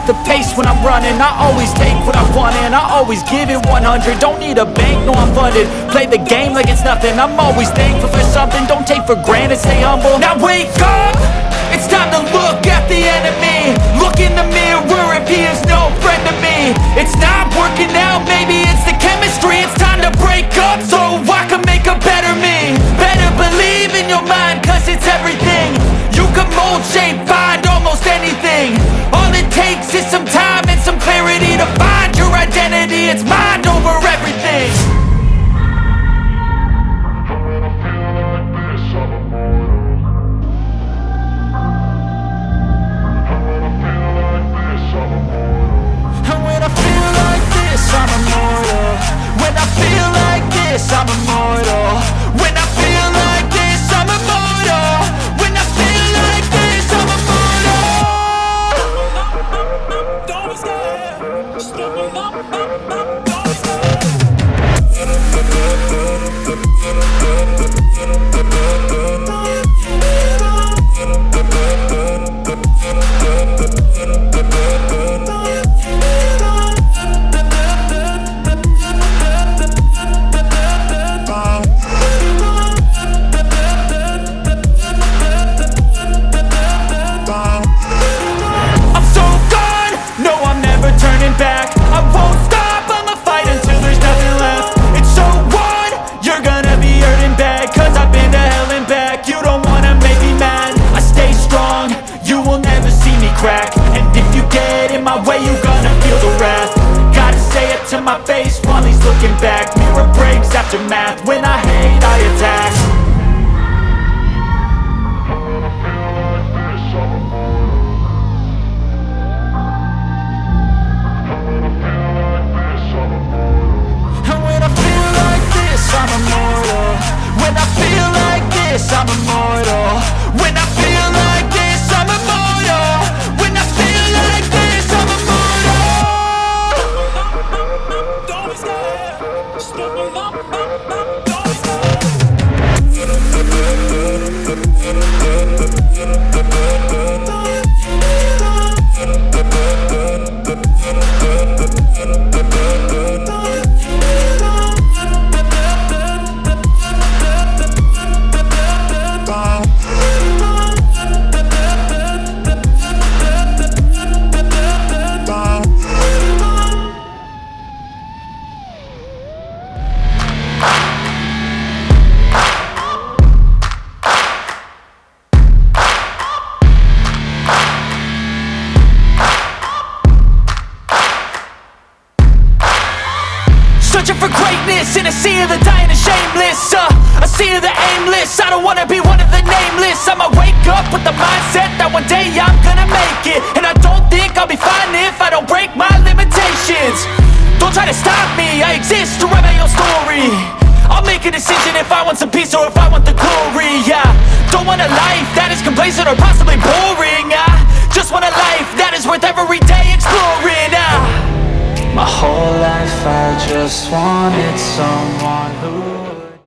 up the pace when I'm running. I always take what I want and I always give it 100. Don't need a bank, no I'm funded. Play the game like it's nothing. I'm always thankful for something. Don't take for granted, stay humble. Now wake up, it's time to look at the enemy. Look in the mirror if he is no friend to me. It's not working out, maybe it's the chemistry. It's time to break up so I can make a better me. Better believe in your mind, cause it's everything. You can mold, shape, find almost anything. All it takes is some time and some clarity to find your identity. It's mind over everything. I'm immortal. When I feel like this, I'm immortal. When I feel like this, I'm immortal. When I feel like this, I'm immortal. Don't be scared. Stepping up, don't be scared. And if you get in my way, you gonna feel the wrath. Gotta say it to my face while he's looking back. Mirror breaks after math. When I hate, I attack. And when I feel like this, I'm immortal. When I feel like this, I'm immortal. When I feel like this, I'm immortal. When I feel like this, I'm immortal. Don't be scared. Stepping up, don't be scared. Searching for greatness in a sea of the dying and shameless, a sea of the aimless. I don't wanna be one of the nameless. I'ma wake up with the mindset that one day I'm gonna make it. And I don't think I'll be fine if I don't break my limitations. Don't try to stop me, I exist to write my own story. I'll make a decision if I want some peace or if I want the glory, yeah. Don't want a life that is complacent or possibly boring. I just want a life that is worth every day exploring. My whole life I just wanted someone who